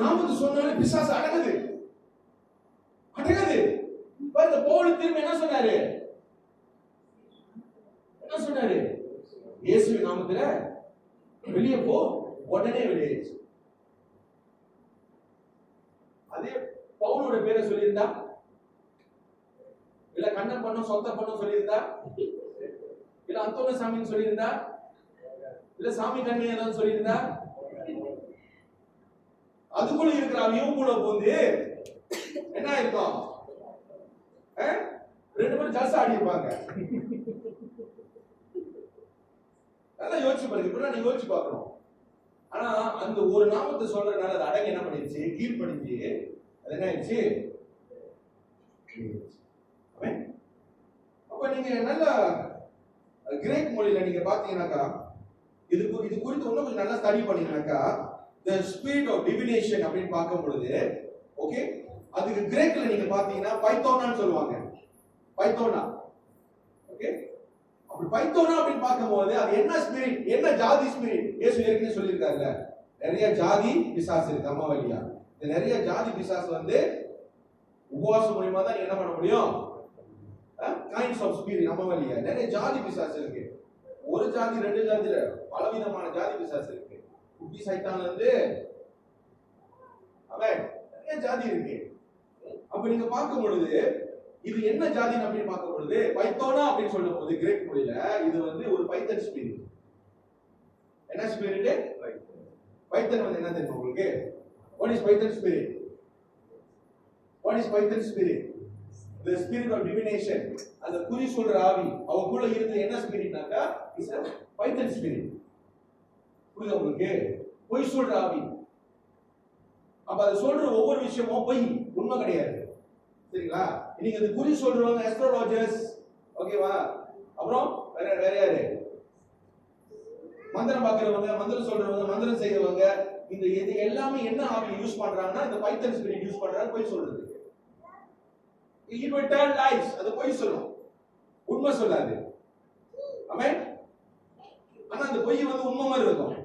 நாமத்தை சொன்னாலே பிசாசு அடங்குது. பாருங்க, பவுல் திரும்ப என்ன சொன்னாரு? இயேசுவின் நாமத்துல வெளியே போ, உடனே வெளியே. அதே பவுலோட பேரை சொல்லியிருந்தா, இல்ல கண்ணன் பண்ணும் சொத்த பண்ணும் சொல்லியிருந்தா, இல்ல அந்தோன சாமின்னு சொல்லியிருந்தா, இல்ல சாமி கண்ணு ஏதாவது சொல்லியிருந்தா, அதுக்குள்ள இருக்கிற இவங்களுக்குள்ள போந்து என்ன இருக்கும்? ரெண்டு பேரும் ஜல்சா ஆடி இருப்பாங்க. நல்லா யோசிச்சு பாருங்க. இப்ப நீங்க யோசிச்சு பார்க்கணும். ஆனா அந்த ஒரு நாமத்தை சொல்றதுனால அது அடங்க என்ன பண்ணிருச்சு? கீழ் பண்ணிச்சு. அது என்ன ஆயிடுச்சு? அப்ப நீங்க நல்ல கிரேக் மொழியில நீங்க பாத்தீங்கன்னாக்கா, இது குறித்து இன்னும் கொஞ்சம் நல்லா study பண்ணீங்கன்னாக்கா, the spirit of divination அப்படின்னு பார்க்கும் பொழுது, ஓகே, அதுக்கு கிரேக்ல நீங்க பாத்தீங்கன்னா பைத்தோனான்னு சொல்லுவாங்க. பைத்தோனா, ஓகே. அப்படி பைத்தோனா அப்படின்னு பார்க்கும்போது அது என்ன ஸ்பிரிட், என்ன ஜாதி ஸ்பிரிட்? இயேசு ஏற்கனவே சொல்லியிருக்காருல்ல, நிறைய ஜாதி பிசாசு இருக்கு. அம்மா வழியா இந்த நிறைய ஜாதி பிசாசு வந்து உபவாசம் மூலியமா தான் என்ன பண்ண முடியும்? Kinds of spirit. அம்மா வழியா நிறைய ஜாதி பிசாசு இருக்கு. ஒரு ஜாதி ரெண்டு ஜாதியில பலவிதமான ஜாதி பிசாசு இருக்கு. குட்டி சைத்தான்ல இருந்து அவன் நிறைய ஜாதி இருக்கு. அப்ப நீங்க பார்க்கும் பொழுது இது என்ன ஜாதின்னு அப்படின்னு பார்க்கும் பொழுது பைத்தோனா அப்படின்னு சொல்லும் போது கிரேக் மொழியில இது வந்து ஒரு பைத்தன் ஸ்பிரிட். என்ன ஸ்பிரிட்? பைத்தன் வந்து என்ன தெரியும் உங்களுக்கு? What is Python spirit? What is Python spirit? The spirit of divination. அந்த குறி சொல்ற ஆவி அவக்குள்ள இருந்து என்ன ஸ்பிரிட்னாக்கா இஸ் a Python spirit. புரியுதா உங்களுக்கு? பொய் சொல்ற ஆவி. அப்ப அது சொல்ற ஒவ்வொரு விஷயமும் பொய், உண்மை கிடையாது. சரிங்களா? இன்னைக்கு அது குறி சொல்றவங்க அஸ்ட்ரோலாஜர்ஸ், ஓகேவா? அப்புறம் வேற யாரு? மந்திரம் பார்க்கிறவங்க, மந்திரம் சொல்றவங்க, மந்திரம் செய்யறவங்க, இந்த இது எல்லாமே என்ன ஆவி யூஸ் பண்றாங்கன்னா இந்த பைத்தன் ஸ்பிரிட் யூஸ் பண்றாங்க பொய் சொல்றது. It will tell lies. அது பொய் சொல்லும், உண்மை சொல்லாது. ஆமென். ஆனா அந்த பொய் வந்து உண்மை மாதிரி இருக்கும்.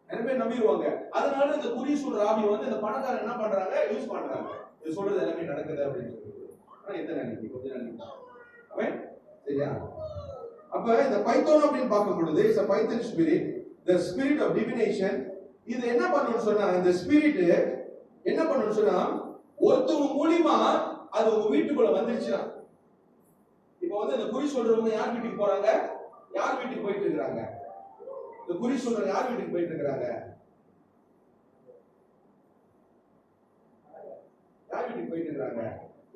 நிறைய பேர் நம்பிடுவாங்க. அதனால இந்த குறி சொல்ற ஆவி வந்து இந்த பணக்காரங்க என்ன பண்றாங்க? யூஸ் பண்றாங்க. இது சொல்றது எல்லாமே நடக்குது அப்படின்னு சொல்லிட்டு. ஆனா எத்தனை நம்பிக்கை, கொஞ்சம் நம்பிக்கை. ஆமென். சரியா? அப்ப இந்த பைத்தோன் அப்படின்னு பார்க்கும் பொழுது it's a Python spirit, the spirit of divination. இது என்ன பண்ணுன்னு சொன்னா, இந்த ஸ்பிரிட் என்ன பண்ணுன்னு சொன்னா, ஒருத்தவங்க மூலியமா அது உங்க வீட்டுக்குள்ள வந்துருச்சுனா, இப்போ வந்து இந்த குறி சொல்றவங்க யார் வீட்டுக்கு போறாங்க? யார் வீட்டுக்கு போயிட்டு இருக்காங்க? இந்த குறி சொல்றவங்க யார் வீட்டுக்கு போயிட்டு இருக்காங்க? யார் வீட்டுக்கு போயிட்டு இருக்காங்க?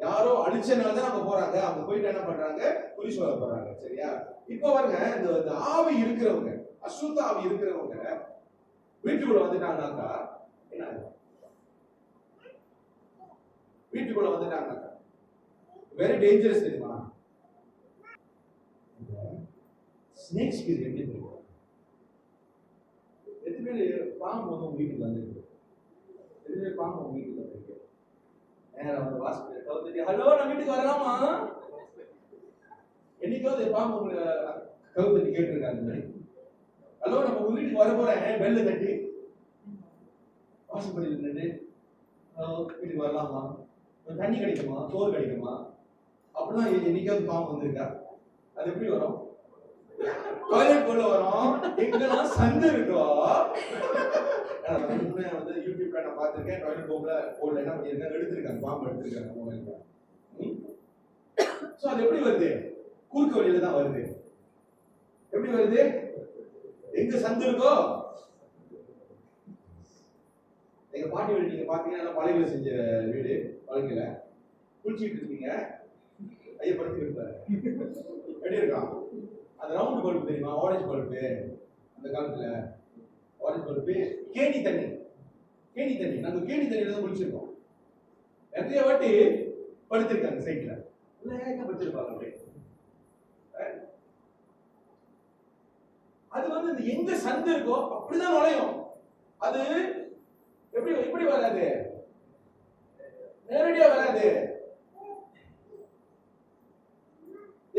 யாரோ அடிச்சனால தான் அவங்க போறாங்க. அவங்க போயிட்டு என்ன பண்றாங்க? குறி சொல்ல போறாங்க. சரியா? இப்போ பாருங்க, இந்த ஆவி இருக்கிறவங்க, அசுத்த ஆவி இருக்கிறவங்க வீட்டுக்குள்ள வந்துட்டாங்கனாக்கா என்ன ஆகும்? வீட்டுக்குள்ள வந்துட்டாங்கனாக்கா வெரி டேஞ்சரஸ் தெரியுமா? ஸ்னேக் ஸ்பிரிட் எப்படி தெரியும்? எத்தனை பேர் பாம்பு வந்து உங்க வீட்டுக்கு வந்துருக்கு? எத்தனை பேர் பாம்பு உங்க வீட்டுக்கு வந்துருக்கு? நேரம் வந்து வாசல் கவுத்துட்டு, ஹலோ நான் வீட்டுக்கு வரலாமா? என்னைக்காவது பாம்பு உங்களை கவுத்துட்டு கேட்டிருக்காங்க, ஹலோ நம்ம உங்க வீட்டுக்கு வர போறேன், பெல்லு தட்டி வாசப்படியில் நின்று வீட்டுக்கு வரலாமா, தண்ணி கிடைக்குமா, சோறு கிடைக்குமா அப்படின்னா என்னைக்காவது பாம்பு வந்திருக்கா? அது எப்படி வரும்? டாய்லெட் போல வரும். எங்கெல்லாம் சந்து இருக்கோ, வந்து யூடியூப்ல நான் பார்த்திருக்கேன், டாய்லெட் போல என்ன பண்ணிருக்காங்க, எடுத்திருக்காங்க, பாம்பு எடுத்திருக்காங்க மொபைல்ல. சோ அது எப்படி வருது? குறுக்கு வழியில தான் வருது. எப்படி வருது? எங்க சந்து இருக்கோ, எங்க பாட்டி வீடு நீங்க பாத்தீங்கன்னா பழைய செஞ்ச வீடு, பழங்கல குளிச்சிட்டு இருக்கீங்க, ஐயா படுத்து இருப்பாரு, எப்படி இருக்கான்? அந்த ரவுண்ட் பல்பு தெரியுமா, ஆரஞ்சு பல்பு, அந்த காலத்துல ஆரஞ்சு பல்பு, கேணி தண்ணி, கேணி தண்ணி, நாங்க கேணி தண்ணியில தான் குளிச்சிருக்கோம். நிறைய வாட்டி படுத்திருக்காங்க சைட்ல, என்ன படுத்திருப்பாங்க அப்படியே. அது வந்து இந்த எங்க சந்து இருக்கோ அப்படிதான் நுழையும். அது எப்படி எப்படி வராது, நேரடியா வராது.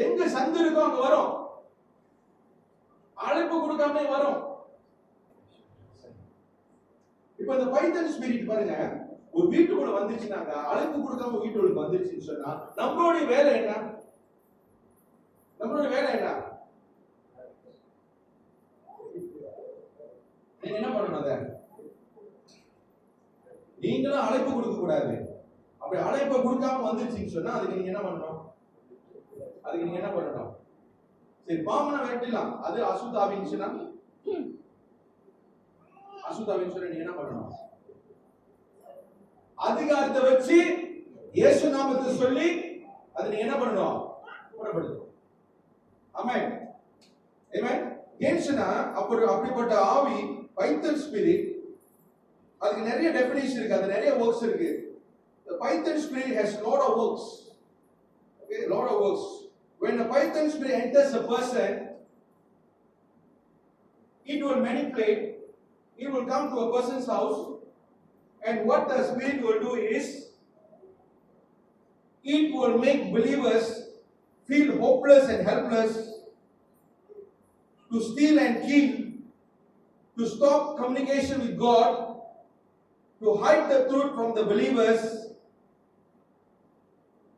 எங்க சந்து இருக்கோ அங்க வரும், அழைப்பு கொடுக்காம வரும். இப்ப இந்த பைத்தன் ஸ்பிரிட் பாருங்க, ஒரு வீட்டுக்குள்ள வந்துச்சுனாங்க, அழைப்பு கொடுக்காம வீட்டுக்குள்ள வந்துருச்சுன்னு சொன்னா நம்மளுடைய வேலை என்ன? நம்மளுடைய வேலை என்ன? நீங்க என்ன பண்ணணும்? அத நீங்களும் அழைப்பு கொடுக்க கூடாது. அப்படி அழைப்பை கொடுக்காம வந்துருச்சுன்னு சொன்னா அதுக்கு நீங்க என்ன பண்ணணும்? அதுக்கு நீங்க என்ன பண்ணணும்? சரி, பாமனா வெட்டலாம், அது அசுத்தாவின்னு சொன்னா, அசுத்தாவின்னு சொன்னா நீங்க என்ன பண்ணணும்? அதிகாரத்தை வச்சு இயேசு நாமத்தை சொல்லி அது நீங்க என்ன பண்ணணும்? புறப்படுத்தணும். ஆமென், ஆமென். ஏன்னுனா அப்படிப்பட்ட ஆவி, பைத்தன் ஸ்பிரிட், அதுக்கு நிறைய டெஃபினிஷன் இருக்கு, அது நிறைய வொர்க்ஸ் இருக்கு. The Python spirit has lot of works. Okay, lot of works. When the Python spirit enters a person, it will manipulate. It will come to a person's house, and what the spirit will do is, it will make believers feel hopeless and helpless, to steal and kill, to stop communication with God, to hide the truth from the believers.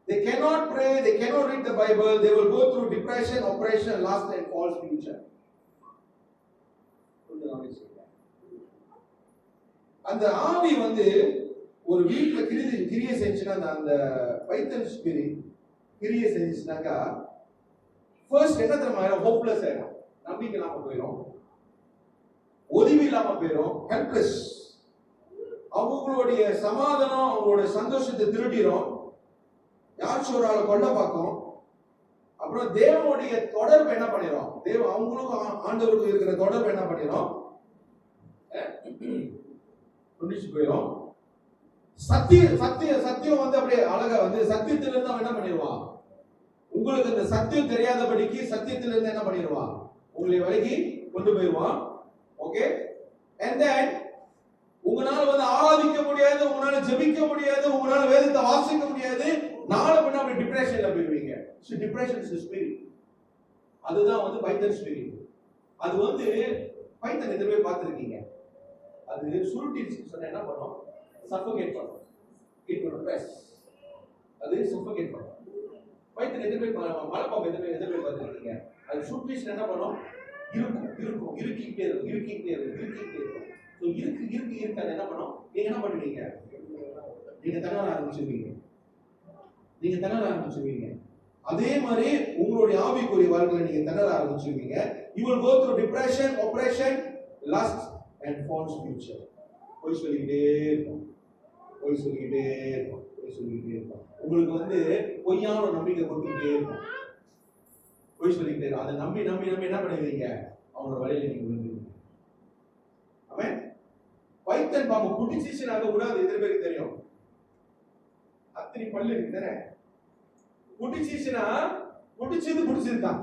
They cannot pray, they cannot read the Bible, they will go through depression, oppression, lust and false future. அந்த ஆவி வந்து ஒரு வீட்டுல கிரியை செஞ்சுன்னா, அந்த பைத்தன் spirit கிரியை செஞ்சுச்சுனாக்கா, first என்ன தெரியுமா, ஹோப்லெஸ் ஆயிடும், நம்பிக்கை இல்லாம போயிடும், உதவி இல்லாம போயிடும், ஹெல்ப்லெஸ். அவங்களுடைய சமாதானம், அவங்களுடைய சந்தோஷத்தை திருடிடும், யார் சொல்றாங்க கொள்ள பார்க்கும். அப்புறம் தேவனுடைய தொடர்பு என்ன பண்ணிடும், அவங்களுக்கும் ஆண்டவருக்கும் இருக்கிற தொடர்பு என்ன பண்ணிடும், துண்டிச்சு போயிடும். சத்தியம் வந்து அப்படியே அழகா வந்து சத்தியத்திலிருந்து அவன் என்ன பண்ணிடுவான், உங்களுக்கு இந்த சத்தியம் தெரியாதபடிக்கு சத்தியத்திலிருந்து என்ன பண்ணிடுவான், உங்களை விலகி கொண்டு போயிடுவான். ஓகே, and then உங்களால வந்து ஆராதிக்க முடியாது, உங்களால ஜெபிக்க முடியாது, உங்களால வேதத்தை வாசிக்க முடியாது, நாளை பின்ன அப்படி டிப்ரெஷன்ல போயிடுவீங்க. So depression is spirit. அதுதான் வந்து பைத்தன் ஸ்பிரிட். அது வந்து பைத்தன் எத்தனை பேர் பார்த்திருக்கீங்க? அது சுருட்டிச்சு சொன்னா என்ன பண்ணும்? சஃபோகேட் பண்ணும். It will press. அது சஃபோகேட் பண்ணும். பைத்தன் எத்தனை பேர், மலைப்பாம்பு எத்தனை பேர் பார்த்திருக்கீங்க? அது சுருட்டிச்சு என்ன பண்ணும்? இருக்கிட்டே இருக்கும். ஸோ இருக்கு அது என்ன பண்ணும்? நீங்க என்ன பண்ணுவீங்க? நீங்க தண்ணார ஆரம்பிச்சிருவீங்க. அதே மாதிரி உங்களுடைய ஆவிக்குரிய வாழ்க்கையில நீங்க தண்ணார ஆரம்பிச்சிருவீங்க. You will go through depression, oppression, lust and false future. போய் சொல்லிக்கிட்டே இருக்கும். உங்களுக்கு வந்து பொய்யான நம்பிக்கை கொடுத்துட்டே இருக்கும். போய் சொல்லிக்கிட்டே இருக்கும். அதை நம்பி என்ன பண்ணுவீங்க? அவங்களோட வழியில நீங்க விழுந்துருவீங்க. ஆமென். பைத்தன் பாம்பு புடிச்சிச்சுனாக்க கூட அது எத்தனை பேருக்கு தெரியும்? அத்தனை பல்லு இருக்கு தானே. புடிச்சிச்சுனா புடிச்சிருக்கான்.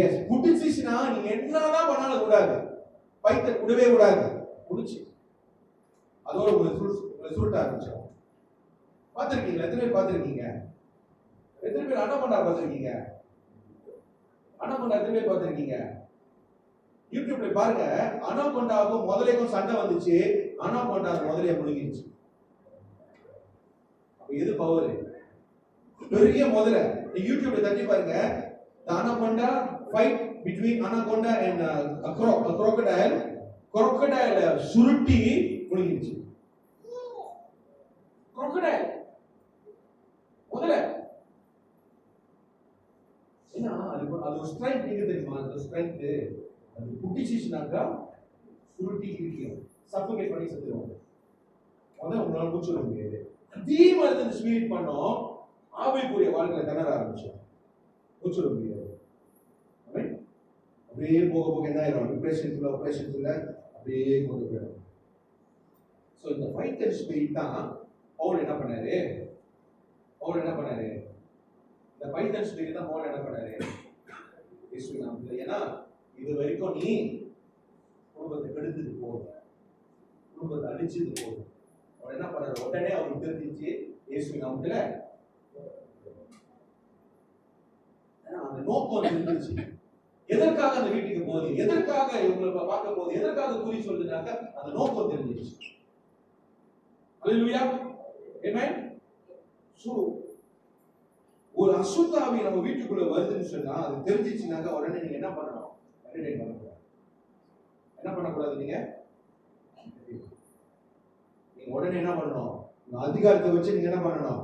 எஸ், புடிச்சிச்சுனா நீங்க என்னதான் பண்ணாலும் கூடாது, பைத்தன் கூடவே கூடாது. புடிச்சு அதோட உங்களை சுருட்ட ஆரம்பிச்சிடும். பார்த்திருக்கீங்களா? எத்தனை பேர் பார்த்திருக்கீங்க? எத்தனை பேர் அனகொண்டா பார்த்திருக்கீங்க? அனகொண்டா எத்தனை பேர் பார்த்திருக்கீங்க? யூடியூப்ல பாருங்க. அனகொண்டாவுக்கும் முதலைக்கும் சண்டை வந்துச்சு. அனகொண்டா முதலைய முழுங்கிருச்சு. அப்ப எது பவர்? பெரிய முதலை. யூடியூப்ல தட்டி பாருங்க. The anaconda fight between anaconda and a crocodile. crocodile சுருட்டி முழுங்கிருச்சு. crocodile முதலை என்ன அது ஒரு ஸ்ட்ரென்த் நீங்க தெரியுமா? அந்த ஸ்ட்ரென்த் அது புட்டிச்சிச்சுனாக்கா சுருட்டி இருக்கும், சஃபோகேட் பண்ணி செத்துரும். அதான் உங்களால மூச்சு விட முடியாது. அதிகமா இருந்து ஸ்பிரிட் பண்ணோம், ஆவிக்குரிய வாழ்க்கையில திணற ஆரம்பிச்சோம், மூச்சுட முடியாது. அப்படியே போக போக என்ன ஆயிரும், டிப்ரெஷன்ஸ்ல அப்படியே கொண்டு போயிடும். ஸோ இந்த ஃபைட்டர் ஸ்பிரிட் தான் பவுல் என்ன பண்ணாரு, இந்த ஃபைட்டர் ஸ்பிரிட் தான் பவுல் என்ன பண்ணாரு, இயேசு நாமத்துல. ஏன்னா இது வரைக்கும் நீ குடும்பத்தை கெடுத்துட்டு போகும், குடும்பத்தை அழிச்சுட்டு போகும். அவர் என்ன பண்ணாரு, உடனே அவருக்கு தெரிஞ்சிச்சு இயேசு நாமத்துல. அந்த நோக்கம் தெரிஞ்சிச்சு, எதற்காக அந்த வீட்டுக்கு போகுது, எதற்காக இவங்களை பார்க்க போகுது, எதற்காக குறி சொல்லுனாக்க அந்த நோக்கம் தெரிஞ்சிச்சு. ஹல்லேலூயா, ஆமென். சோ ஒரு அசுத்தாவி நம்ம வீட்டுக்குள்ள வருதுன்னு சொன்னா அது தெரிஞ்சிச்சுனாக்க உடனே நீங்க என்ன பண்ணணும், என்டர்டெயின் பண்ணக்கூடாது. என்ன பண்ணக்கூடாது, நீங்க உடனே என்ன பண்ணணும், அதிகாரத்தை வச்சு நீங்க என்ன பண்ணணும்,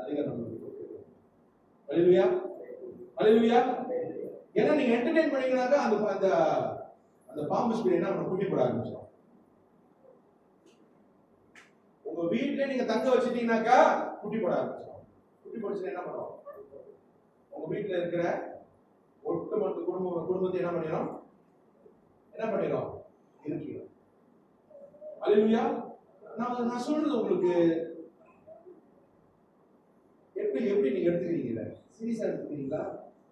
அதிகாரம். ஹல்லேலூயா, ஹல்லேலூயா. ஏன்னா நீங்க என்டர்டெயின் பண்ணீங்கன்னாக்கா அந்த அந்த பாம்பு ஸ்பிரிட் என்ன பண்ண, குட்டி போட ஆரம்பிச்சிடும். உங்க வீட்டுல நீங்க தங்க வச்சிட்டீங்கன்னாக்கா குட்டி போட ஆரம்பிச்சிடும். குட்டி போடுச்சுன்னா என்ன பண்ணும், உங்க வீட்டுல இருக்கிற ஒட்டுமொத்த குடும்பத்தை என்ன பண்ணிடும் இருக்கிறோம். ஹல்லேலூயா. நான் சொல்றது உங்களுக்கு எப்படி நீங்க எடுத்துக்கிறீங்க, சீரியஸா எடுத்துக்கிறீங்களா,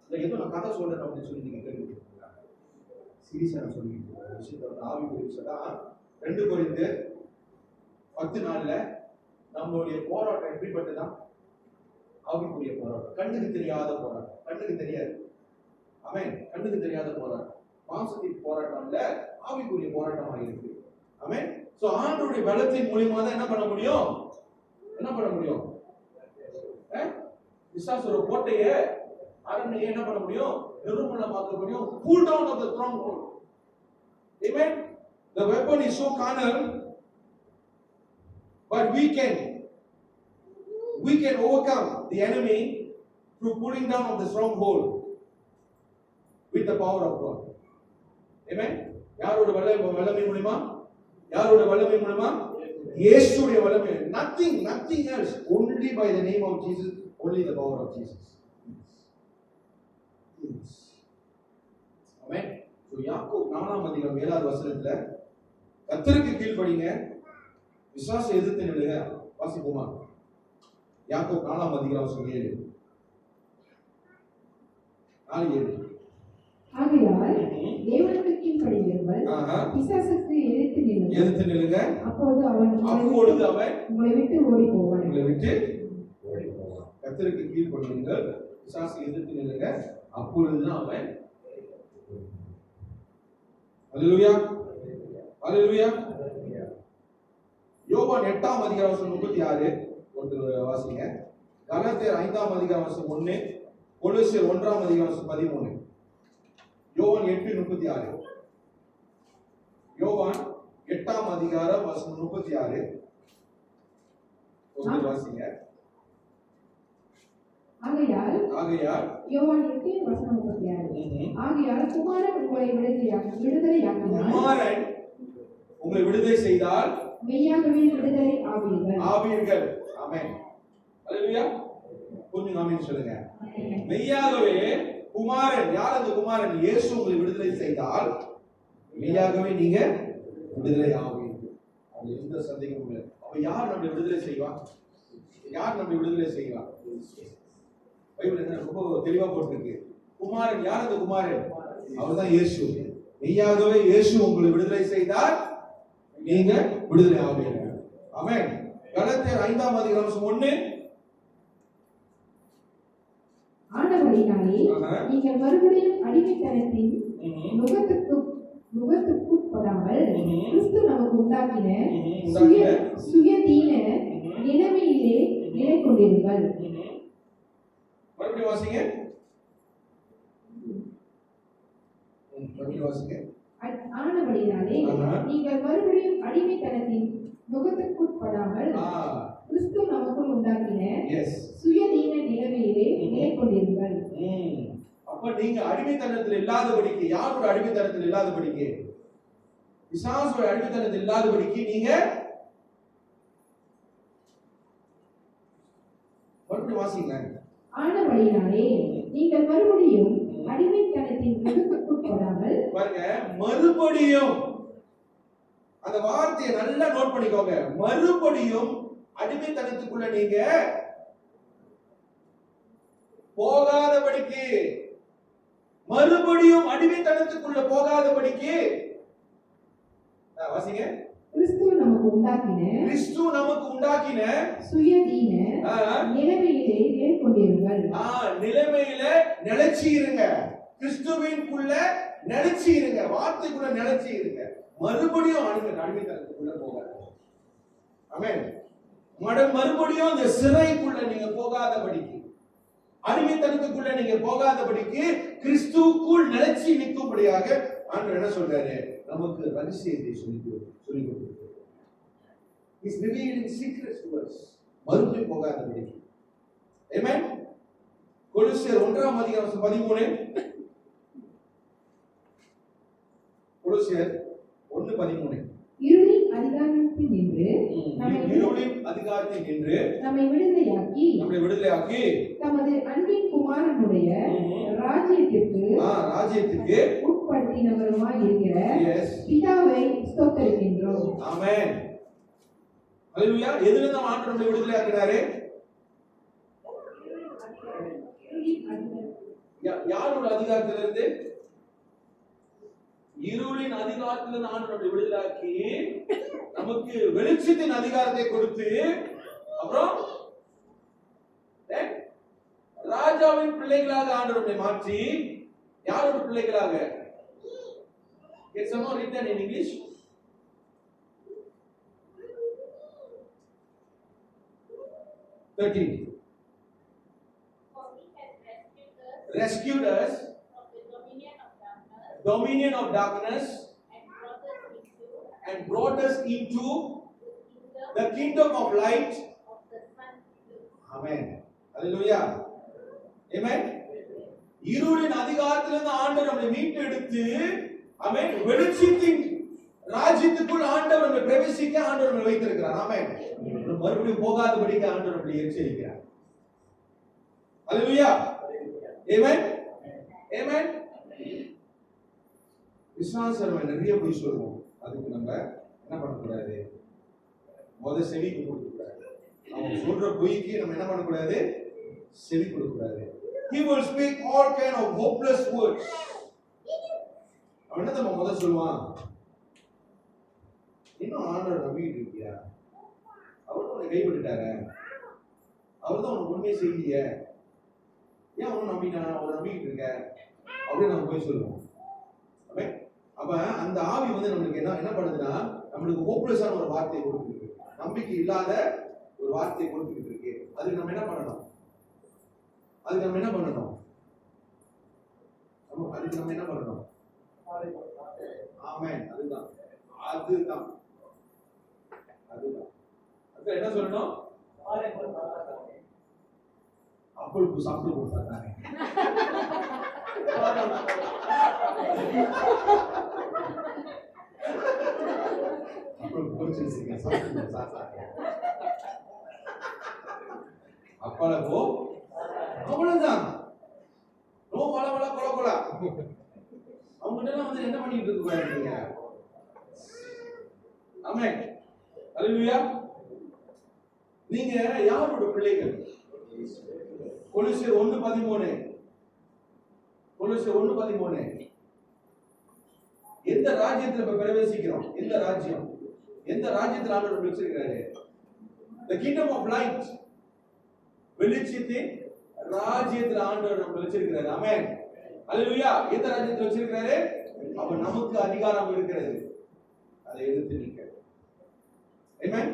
இல்ல ஏதோ நான் கதை சொல்றேன் அப்படின்னு சொல்லி நீங்க கேட்டுக்கிறீங்களா? சீரியஸா நான் சொல்லிட்டு விஷயத்த ஆவிக்குரிய விஷயம் 2 கொரிந்தியர் 10:4 நம்மளுடைய போராட்டம் எப்படிப்பட்டதான், ஆவிக்குரிய போராட்டம், கண்ணுக்கு தெரியாத போராட்டம், கண்ணுக்கு தெரியாது. ஆமென். கண்ணுக்கு தெரியாத போராட்டம், மாம்சத்தின் போராட்டம் இல்ல, ஆவிக்குரிய போராட்டமாக இருக்கு. ஆமென். சோ ஆண்டவருடைய பலத்தின் மூலமா தான் என்ன பண்ண முடியும், பிசாசுர கோட்டைய அரண்மனையை என்ன பண்ண முடியும், நிர்மூலமாக்க முடியும். pull down of the stronghold. Amen. The weapon is so carnal, but we can overcome the enemy through pulling down of the stronghold with the power of God. Amen. யாரோட வல்லமை மூலமா, இயேசுவுடைய வல்லமை. nothing else, only by the name of Jesus, only the power of Jesus. Amen. So யாக்கோபு 4:7 கர்த்தருக்கு கீழ்ப்படிங்க, விசுவாச எதிர்த்து நில்லுங்க. வாசிப்போமா? யாக்கோபு 4:7. ஆகையால் தேவனுக்கு கீழ்ப்படியுங்கள், பிசாசுக்கு எதிர்த்து நில்லுங்க, அப்பொழுது அவன் உங்களை விட்டு ஓடி போவான். கர்த்தருக்கு கீழ்ப்படியுங்கள், பிசாசுக்கு எதிர்த்து நில்லுங்க, அப்பொழுதுதான் அவன். ஹல்லேலூயா, ஹல்லேலூயா. யோவான் 8:36 ஒருத்தர் வாசிங்க. கலாத்தியர் 5:1, கொலோசியர் 1:13. யோவான் 8:36. யோவான் 8:36 ஒருத்தர் வாசிங்க. ஆகையால் யோவான் 8:36. ஆகையால் குமாரன் உங்களை விடுதலை செய்தால் மெய்யாகவே விடுதலை ஆவீர்கள். ஆமென். ஹல்லேலூயா. கொஞ்சம் ஆமென் சொல்லுங்க. மெய்யாகவே குமாரன், யார் அந்த குமாரன்? இயேசு உங்களை விடுதலை செய்தால் மெய்யாகவே நீங்க விடுதலை ஆவீர்கள். அது எந்த சந்தேகமும் இல்லை. அப்ப யார் நம்மை விடுதலை செய்வா? பைபிள் என்ன ரொம்ப தெளிவா போட்டிருக்கு. குமாரன், யார் அந்த குமாரன்? அவர்தான் இயேசு. மெய்யாகவே இயேசு உங்களை விடுதலை செய்தால் நீங்க விடுதலை ஆவீர்கள். ஆமென். கலாத்தியர் 5:1. ஆனபடியாலே நீங்கள் மறுபடியும் அடிமைத்தனத்தின் நுகத்துக்குட்படாமல் கிறிஸ்து நமக்கு உண்டாக்கின சுயதீன நிலைமையிலே நிலை கொண்டிருங்கள். மறுபடியும் வாசிங்க. ஆனபடியாலே நீங்கள் மறுபடியும் அடிமைத்தனத்தின் நுகத்துக்குட்படாமல் கிறிஸ்து நமக்குள் உண்டாக்கின சுயதீன நிலைமையிலே நிலை கொண்டிருங்கள். அப்ப நீங்க அடிமைத்தனத்தில் இல்லாதபடிக்கு, யாரோட அடிமைத்தனத்தில் இல்லாதபடிக்கு? பிசாசுடைய அடிமைத்தனத்தில் இல்லாதபடிக்கு நீங்க மறுபடியும் வாசிங்க. ஆனபடினாலே நீங்கள் மறுபடியும் அடிமைத்தனத்தின் நுகத்துக்குட்படாமல் பாருங்க, மறுபடியும் அந்த வார்த்தையை நல்லா நோட் பண்ணிக்கோங்க. மறுபடியும் அடிமைத்தனத்துக்குள்ள நீங்க போகாதபடிக்கு, மறுபடியும் அடிமைத்தனத்துக்குள்ள போகாதபடிக்கு வாசிங்க. கிறிஸ்து நமக்கு உண்டாக்கின சுயதீன நிலைமையிலே மேற்கொண்டிருங்கள். நிலைமையில நிலைச்சி இருங்க. கிறிஸ்துவின்குள்ள நிலைச்சி இருங்க. வார்த்தைக்குள்ள நிலைச்சி இருங்க. மறுபடியும் அடிமைத்தனத்துக்குள்ள போகாது. ஆமென். மறுபடியும் இந்த சிறைக்குள்ள நீங்க போகாதபடிக்கு, அடிமைத்தனத்துக்குள்ள நீங்க போகாதபடிக்கு கிறிஸ்துவுக்குள் நிலைச்சி நிற்கும்படியாக ஆண்டவர் என்ன சொல்றாரு? நமக்கு ரகசியத்தை சொல்லி கொடுக்கிறார். He's revealing secrets to us. மறுபடியும் போகாதபடிக்கு. Amen. கொலோசியர் 1:13. கொலோசியர் 1:13. இருளின் அதிகாரத்தில் நின்று நம்மை விடுதலையாக்கி தமது அன்பின் குமாரனுடைய ராஜ்யத்திற்கு உட்படுத்தினவருமாய் இருக்கிற பிதாவை ஸ்தோத்திரிக்கின்றோம். ஆமென். ஹல்லேலூயா. எதில நம்ம ஆண்டவரை விடுதலையாக்குறாரு? யாரோட அதிகாரத்திலிருந்து? இருளின் அதிகாரத்திலிருந்து ஆண்டவரை விடுதலையாக்கி நமக்கு வெளிச்சத்தின் அதிகாரத்தை கொடுத்து, அப்புறம் ராஜாவின் பிள்ளைகளாக ஆண்டவரை மாற்றி, யாரோட பிள்ளைகளாக? Can someone read that in English? Rescued us from the dominion of darkness and brought us into the kingdom of light. Amen. Hallelujah. Amen. இருளின் அதிகாரத்திலிருந்து ஆண்டவர் நம்மை மீட்டெடுத்து, ஆமென், வெளிச்சத்தின் ராஜ்யத்துக்குள் ஆண்டவர் நம்மை பிரவேசிக்க ஆண்டவர் நம்மை வைத்திருக்கிறார். ஆமென். மறுபடியும் போகாதபடிக்கு ஆண்டவர் நம்மை எச்சரிக்கிறார். ஹல்லேலூயா. Amen. Amen. விசுவாசம் நிறைய போய் சொல்லுவோம். அதுக்கு நம்ம என்ன பண்ணக்கூடாது? செவி கொடுக்கக்கூடாது. அவங்க சொல்ற பொய்க்கு நம்ம என்ன பண்ணக்கூடாது? செவி கொடுக்கக்கூடாது. He will speak all kind of hopeless words. அவன் என்ன நம்ம சொல்லுவான்? இன்னும் ஆண்டவர் நம்பிட்டு இருக்கியா? அவர் தான் உன்னை கைவிட்டுட்டாரு. அவர் தான் உனக்கு உண்மையை செய்யலையே. ஏன் அவனும் நம்பிக்கிட்டு இருக்க அப்படின்னு நம்ம போய் சொல்லுவோம். அப்ப அந்த ஆவி நம்மளுக்கு என்ன பண்ணுதுன்னா, நம்மளுக்கு ஹோப்லெஸ்ஸான ஒரு வார்த்தையை கொடுத்துட்டு இருக்கு, நம்பிக்கை இல்லாத ஒரு வார்த்தையை கொடுத்துட்டு இருக்கு. அதுக்கு நம்ம என்ன பண்ணணும்? ஆமென். அதுதான் என்ன சொல்லணும்? அப்பளுக்கு சாப்பிட்டு கொடுத்தாங்க. அப்பளப்போ அவ்வளவுதான். அவங்க என்ன பண்ணிட்டு இருக்க? ஆமென். ஹல்லேலூயா. நீங்க யாரோட பிள்ளைகள்? கொலோசியர் 1:13. எந்த ராஜ்யத்துல பிரவேசிக்கிறோம்? எந்த ராஜ்யத்துல ஆண்டவர் வச்சிருக்காரு? The kingdom of light. வெளிச்சத்தின் ராஜ்யத்துல ஆண்டவர் நம்ம வச்சிருக்காரு. ஆமென். ஹல்லேலூயா. எந்த ராஜ்யத்துல வச்சிருக்காரு? அப்ப நமக்கு அதிகாரம் இருக்கிறது. அதை எதிர்த்து நிற்க. ஆமென்.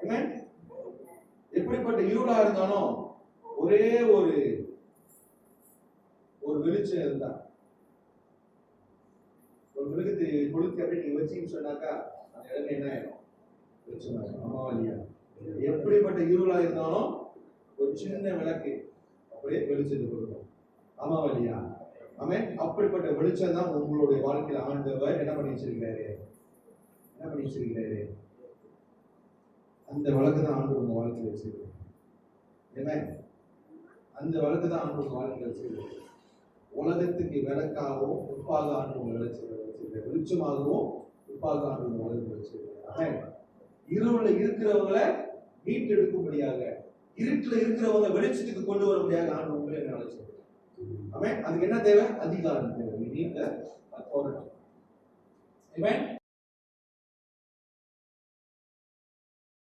ஆமென். எப்படிப்பட்ட இருளா இருந்தாலும் ஒரே ஒரு வெளிச்சம் இருந்தா, ஒரு விளக்கத்தை கொடுத்து அப்படி நீங்க வச்சீங்கன்னு சொன்னாக்கா அந்த இடத்துல என்ன ஆயிடும்? வெளிச்சமாயிடும். ஆமா இல்லையா? எப்படிப்பட்ட இருளா இருந்தாலும் ஒரு சின்ன விளக்கு அப்படியே வெளிச்சத்தை கொடுக்கும். ஆமா இல்லையா? ஆமென். அப்படிப்பட்ட வெளிச்சம் தான் உங்களுடைய வாழ்க்கையில ஆண்டவர் என்ன பண்ணி வச்சிருக்கிறாரு? என்ன பண்ணி வச்சிருக்கிறாரு? அந்த வழக்கு தான் ஆண்டவர் உங்க வாழ்க்கையில வச்சிருக்காரு. ஆமென். அந்த வழக்கு தான் ஆண்டவர் உங்க வாழ்க்கையில வச்சிருக்காரு. உலகத்துக்கு விளக்காகவும் உப்பாக ஆண்டவர் வச்சிருக்காரு. வெளிச்சமாகவும் உப்பாக ஆண்டவர் வாழ்க்கை வச்சிருக்காரு. ஆமென். இருள இருக்கிறவங்களை மீட்டெடுக்கும்படியாக, இருட்டுல இருக்கிறவங்க வெளிச்சத்துக்கு கொண்டு வரும்படியாக ஆண்டவர் உங்களை என்ன அழைச்சிருக்காரு. ஆமென். அதுக்கு என்ன தேவை? அதிகாரம் தேவை. We need the authority. Amen.